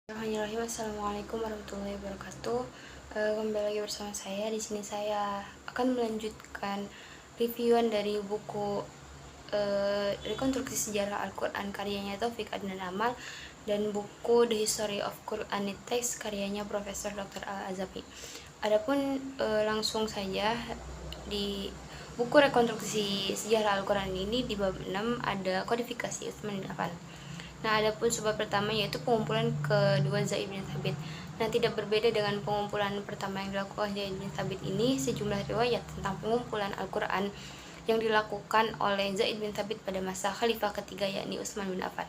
Bismillahirrahmanirrahim. Assalamualaikum warahmatullahi wabarakatuh. Kembali lagi bersama saya. Di sini saya akan melanjutkan reviewan dari buku Rekonstruksi Sejarah Al-Quran karyanya Taufik Adnan Amal dan buku The History of Quranic Text karyanya Profesor Dr. Al-Azafi. Adapun langsung saja di buku Rekonstruksi Sejarah Al-Quran ini di bab 6 ada kodifikasi Utsman bin Affan. Nah, adapun sebab pertama yaitu pengumpulan kedua Zaid bin Thabit. Nah, tidak berbeda dengan pengumpulan pertama yang dilakukan Zaid bin Thabit ini, sejumlah riwayat tentang pengumpulan Al-Quran yang dilakukan oleh Zaid bin Thabit pada masa khalifah ketiga yakni Utsman bin Affan.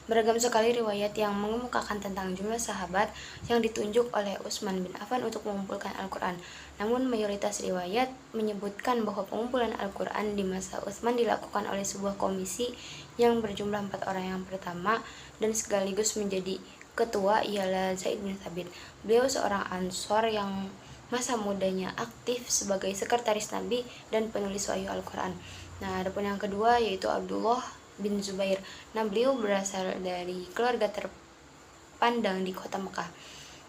Beragam sekali riwayat yang mengemukakan tentang jumlah sahabat yang ditunjuk oleh Utsman bin Affan untuk mengumpulkan Al-Quran. Namun mayoritas riwayat menyebutkan bahwa pengumpulan Al-Quran di masa Utsman dilakukan oleh sebuah komisi yang berjumlah 4 orang. Yang pertama dan sekaligus menjadi ketua ialah Zaid bin Thabit. Beliau seorang Ansor yang masa mudanya aktif sebagai sekretaris Nabi dan penulis wahyu Al-Quran. Nah, adapun yang kedua yaitu Abdullah bin Zubair. Nah, beliau berasal dari keluarga terpandang di kota Mekah.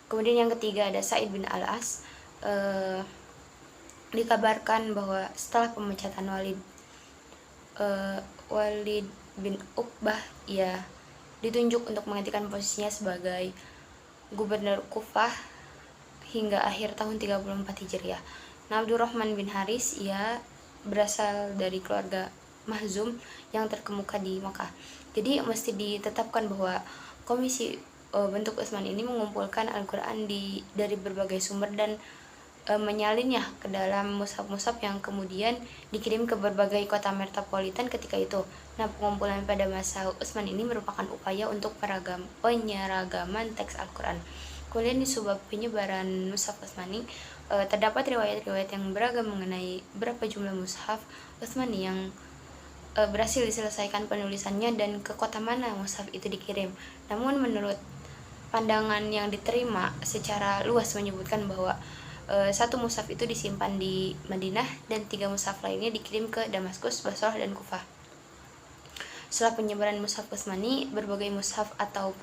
Kemudian yang ketiga ada Sa'id bin Al-As. Dikabarkan bahwa setelah pemecatan Walid bin Uqbah, ia ditunjuk untuk menggantikan posisinya sebagai gubernur Kufah hingga akhir tahun 34 Hijriah. Nah, Abdurrahman bin Haris, ia berasal dari keluarga Mahzum yang terkemuka di Makkah. Jadi mesti ditetapkan bahwa komisi bentuk Utsman ini mengumpulkan Al-Quran dari berbagai sumber dan menyalinnya ke dalam mushaf-mushaf yang kemudian dikirim ke berbagai kota metropolitan ketika itu. Nah, pengumpulan pada masa Utsman ini merupakan upaya untuk penyeragaman teks Al-Quran. Kemudian di sebab penyebaran mushaf Utsmani, terdapat riwayat-riwayat yang beragam mengenai berapa jumlah mushaf Utsmani yang berhasil diselesaikan penulisannya dan ke kota mana mushaf itu dikirim. Namun menurut pandangan yang diterima secara luas menyebutkan bahwa satu mushaf itu disimpan di Madinah dan 3 mushaf lainnya dikirim ke Damaskus, Basrah, dan Kufah. Setelah penyebaran mushaf Utsmani, berbagai mushaf atau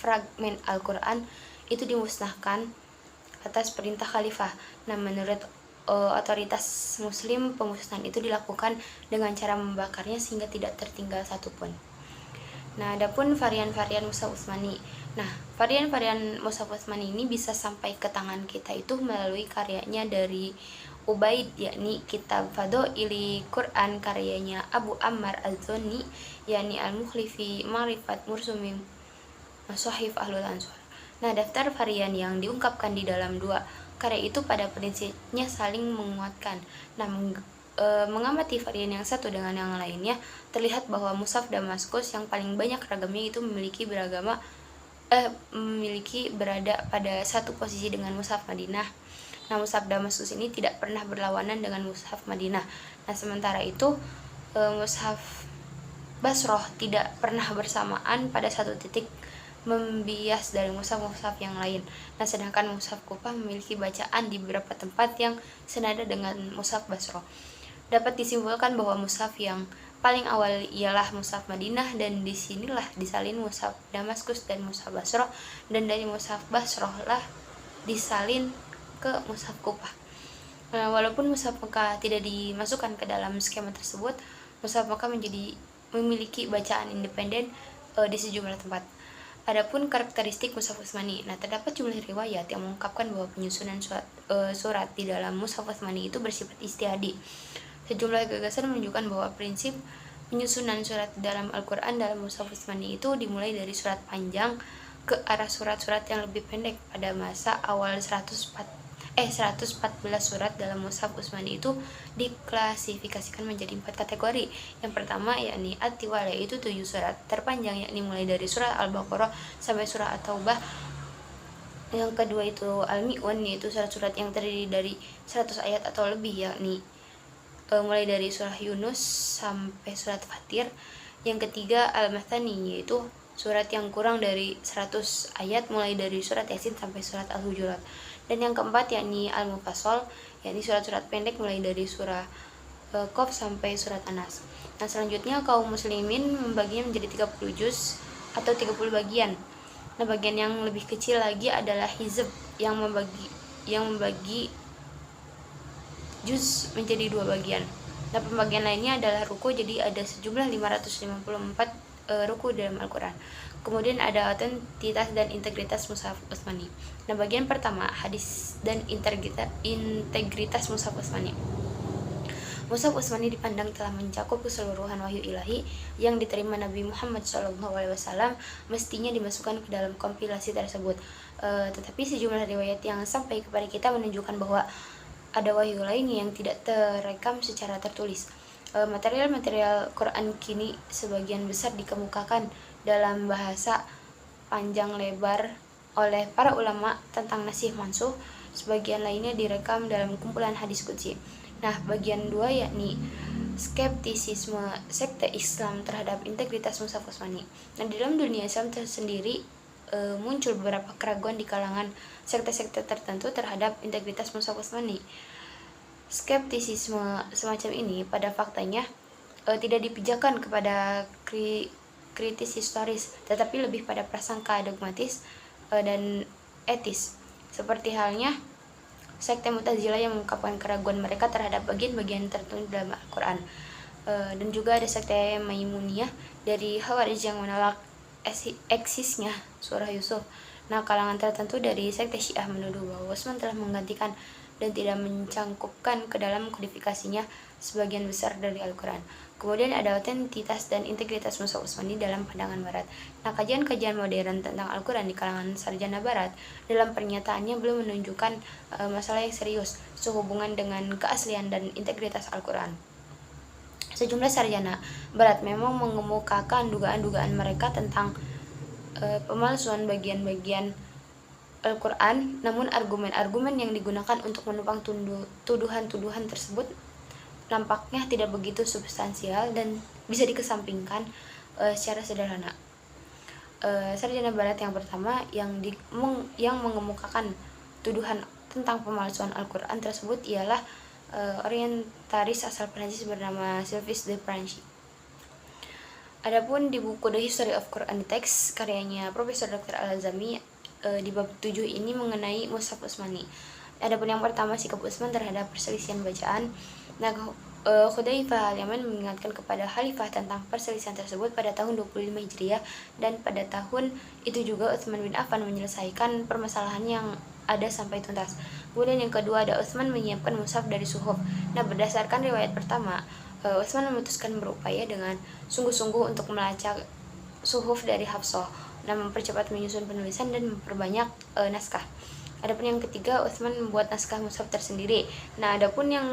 fragmen Al-Quran itu dimusnahkan atas perintah khalifah. Nah, menurut otoritas muslim, pemusnahan itu dilakukan dengan cara membakarnya sehingga tidak tertinggal satupun. Nah, adapun varian-varian mushaf Utsmani. Nah, varian-varian mushaf Utsmani ini bisa sampai ke tangan kita itu melalui karyanya dari Ubaid, yakni Kitab Fadhaili Quran karyanya Abu Ammar Az-Zoni, yakni Al-Mukhlifi Ma'rifat Mursumi Mashahif Ahlul Ansar. Nah, daftar varian yang diungkapkan di dalam dua karya itu pada prinsipnya saling menguatkan. Nah, mengamati varian yang satu dengan yang lainnya, terlihat bahwa mushaf Damaskus yang paling banyak ragamnya itu memiliki berada pada satu posisi dengan mushaf Madinah. Nah, mushaf Damaskus ini tidak pernah berlawanan dengan mushaf Madinah. Nah, sementara itu mushaf Basrah tidak pernah bersamaan pada satu titik membias dari mushaf-mushaf yang lain. Nah, sedangkan mushaf Kufah memiliki bacaan di beberapa tempat yang senada dengan mushaf Basrah. Dapat disimpulkan bahwa mushaf yang paling awal ialah mushaf Madinah dan disinilah disalin mushaf Damaskus dan mushaf Basrah, dan dari mushaf Basrah lah disalin ke mushaf Kufah. Nah, walaupun mushaf Mekah tidak dimasukkan ke dalam skema tersebut, mushaf Mekah memiliki bacaan independen di sejumlah tempat. Adapun karakteristik mushaf Utsmani. Nah, terdapat jumlah riwayat yang mengungkapkan bahwa penyusunan surat di dalam mushaf Utsmani itu bersifat ijtihadi. Sejumlah gagasan menunjukkan bahwa prinsip penyusunan surat dalam Al-Quran dalam mushaf Utsmani itu dimulai dari surat panjang ke arah surat-surat yang lebih pendek. Pada masa awal 114 surat dalam mushaf Utsmani itu diklasifikasikan menjadi 4 kategori. Yang pertama yakni At-Tiwal, yaitu 7 surat terpanjang, yakni mulai dari surat Al-Baqarah sampai surat At-Taubah. Yang kedua itu Al-Mi'un, yaitu surat-surat yang terdiri dari 100 ayat atau lebih, yakni mulai dari surah Yunus sampai surat Fatir. Yang ketiga Al-Mathani, yaitu surat yang kurang dari 100 ayat mulai dari surat Yasin sampai surat Al-Hujurat. Dan yang keempat yakni Al-Mufassal, yakni surat-surat pendek mulai dari surah Qaf sampai surat Anas. Nah, selanjutnya kaum muslimin membaginya menjadi 30 juz atau 30 bagian. Nah, bagian yang lebih kecil lagi adalah hizb yang membagi juz menjadi 2 bagian. Nah, pembagian lainnya adalah ruku, jadi ada sejumlah 554 ruku dalam Al-Quran. Kemudian ada autentitas dan integritas mushaf Utsmani. Nah, bagian pertama, hadis dan integritas mushaf Utsmani. Mushaf Utsmani dipandang telah mencakup keseluruhan wahyu ilahi yang diterima Nabi Muhammad SAW, mestinya dimasukkan ke dalam kompilasi tersebut. Tetapi sejumlah riwayat yang sampai kepada kita menunjukkan bahwa ada wahyu lainnya yang tidak terekam secara tertulis. Material-material Quran kini sebagian besar dikemukakan dalam bahasa panjang lebar oleh para ulama tentang nasih mansuh, sebagian lainnya direkam dalam kumpulan hadis qudsi. Nah, bagian 2 yakni skeptisisme sekte Islam terhadap integritas mushaf Utsmani. Nah, di dalam dunia Islam tersendiri muncul beberapa keraguan di kalangan sekte-sekte tertentu terhadap integritas mushaf Utsmani. Skeptisisme semacam ini pada faktanya tidak dipijakan kepada kritis historis, tetapi lebih pada prasangka dogmatis dan etis. Seperti halnya sekte Mu'tazilah yang mengungkapkan keraguan mereka terhadap bagian-bagian tertentu dalam Al-Quran. Dan juga ada sekte Maimuniyah dari Khawarij yang menolak eksisnya surah Yusuf. Nah, kalangan tertentu dari sekte Syiah menuduh bahwa Utsman telah menggantikan dan tidak mencangkupkan ke dalam kodifikasinya sebagian besar dari Al-Quran. Kemudian ada autentitas dan integritas mushaf Utsmani dalam pandangan Barat. Nah, kajian-kajian modern tentang Al-Quran di kalangan sarjana Barat dalam pernyataannya belum menunjukkan masalah yang serius sehubungan dengan keaslian dan integritas Al-Quran. Sejumlah sarjana Barat memang mengemukakan dugaan-dugaan mereka tentang pemalsuan bagian-bagian Al-Quran, namun argumen-argumen yang digunakan untuk menopang tuduhan-tuduhan tersebut nampaknya tidak begitu substansial dan bisa dikesampingkan secara sederhana. Sarjana Barat yang pertama yang mengemukakan tuduhan tentang pemalsuan Al-Quran tersebut ialah orientalis asal Prancis bernama Sylvain de Prancy. Adapun di buku The History of Quran Text karyanya Profesor Dr. Al-Azami di bab 7 ini mengenai mushaf Utsmani. Adapun yang pertama, sikap Utsman terhadap perselisihan bacaan. Nah, Hudzaifah Al-Yaman mengingatkan kepada khalifah tentang perselisihan tersebut pada tahun 25 Hijriah, dan pada tahun itu juga Utsman bin Affan menyelesaikan permasalahan yang ada sampai tuntas. Kemudian yang kedua ada Utsman menyiapkan mushaf dari suhuf. Nah, berdasarkan riwayat pertama, Utsman memutuskan berupaya dengan sungguh-sungguh untuk melacak suhuf dari Hafsah, nah mempercepat menyusun penulisan dan memperbanyak naskah. Adapun yang ketiga, Utsman membuat naskah mushaf tersendiri. Nah, adapun yang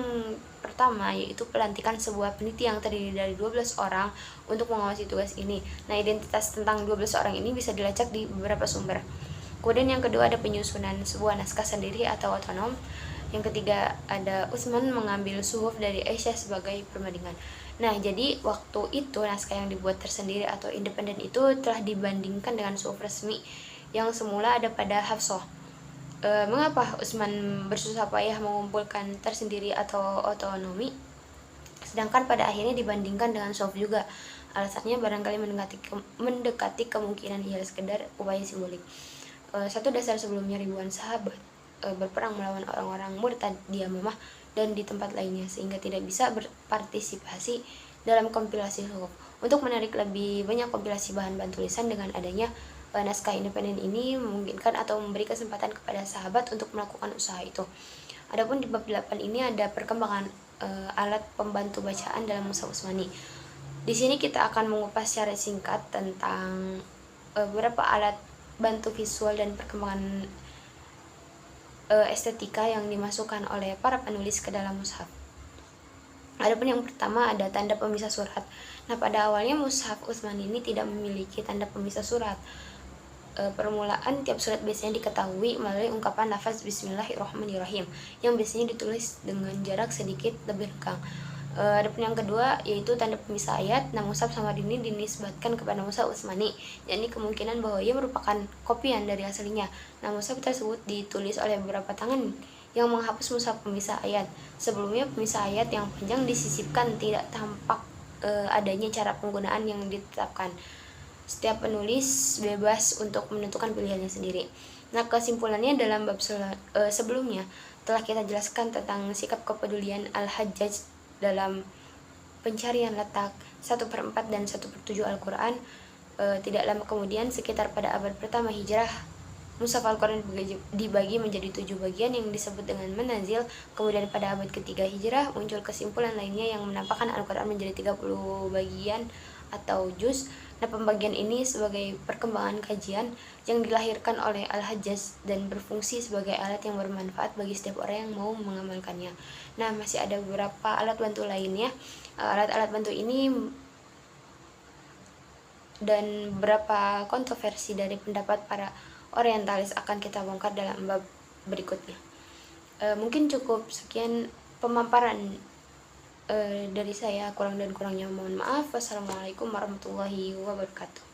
pertama yaitu pelantikan sebuah peneliti yang terdiri dari 12 orang untuk mengawasi tugas ini. Nah, identitas tentang 12 orang ini bisa dilacak di beberapa sumber. Kemudian yang kedua ada penyusunan sebuah naskah sendiri atau otonom. Yang ketiga ada Utsman mengambil suhuf dari Aisyah sebagai perbandingan. Nah, jadi waktu itu naskah yang dibuat tersendiri atau independen itu telah dibandingkan dengan suhuf resmi yang semula ada pada Hafsah. Mengapa Utsman bersusah payah mengumpulkan tersendiri atau otonomi, sedangkan pada akhirnya dibandingkan dengan suhuf juga? Alasannya barangkali mendekati kemungkinan ia sekedar upaya simbolik. Satu dasar sebelumnya ribuan sahabat berperang melawan orang-orang murtad di Yamamah dan di tempat lainnya, sehingga tidak bisa berpartisipasi dalam kompilasi suhuf. Untuk menarik lebih banyak kompilasi bahan tulisan dengan adanya naskah independen ini memungkinkan atau memberi kesempatan kepada sahabat untuk melakukan usaha itu. Adapun di bab 8 ini ada perkembangan alat pembantu bacaan dalam mushaf Utsmani. Di sini kita akan mengupas secara singkat tentang beberapa alat bantu visual dan perkembangan estetika yang dimasukkan oleh para penulis ke dalam mushaf. Adapun yang pertama ada tanda pemisah surat. Nah, pada awalnya mushaf Utsmani ini tidak memiliki tanda pemisah surat. Permulaan tiap surat biasanya diketahui melalui ungkapan lafaz Bismillahirrahmanirrahim yang biasanya ditulis dengan jarak sedikit lebih renggang. Adapun yang kedua yaitu tanda pemisah ayat. Nah, mushaf Samad ini dinisbatkan kepada mushaf Utsmani, yakni kemungkinan bahwa ia merupakan kopian dari aslinya. Nah, mushaf tersebut ditulis oleh beberapa tangan yang menghapus mushaf pemisah ayat. Sebelumnya pemisah ayat yang panjang disisipkan, tidak tampak adanya cara penggunaan yang ditetapkan. Setiap penulis bebas untuk menentukan pilihannya sendiri. Nah, kesimpulannya dalam bab sebelumnya telah kita jelaskan tentang sikap kepedulian Al-Hajjaj dalam pencarian letak 1/4 dan 1/7 Al-Quran. Tidak lama kemudian, sekitar pada abad pertama Hijrah, Mushaf Al-Quran dibagi menjadi 7 bagian yang disebut dengan manazil. Kemudian pada abad ketiga Hijrah muncul kesimpulan lainnya yang menampakkan Al-Quran menjadi 30 bagian atau juz. Nah, pembagian ini sebagai perkembangan kajian yang dilahirkan oleh Al-Hajjaj dan berfungsi sebagai alat yang bermanfaat bagi setiap orang yang mau mengamalkannya. Nah, masih ada beberapa alat bantu lainnya. Alat-alat bantu ini dan beberapa kontroversi dari pendapat para orientalis akan kita bongkar dalam bab berikutnya. Mungkin cukup sekian pemaparan dari saya, kurang dan kurangnya mohon maaf. Wassalamualaikum warahmatullahi wabarakatuh.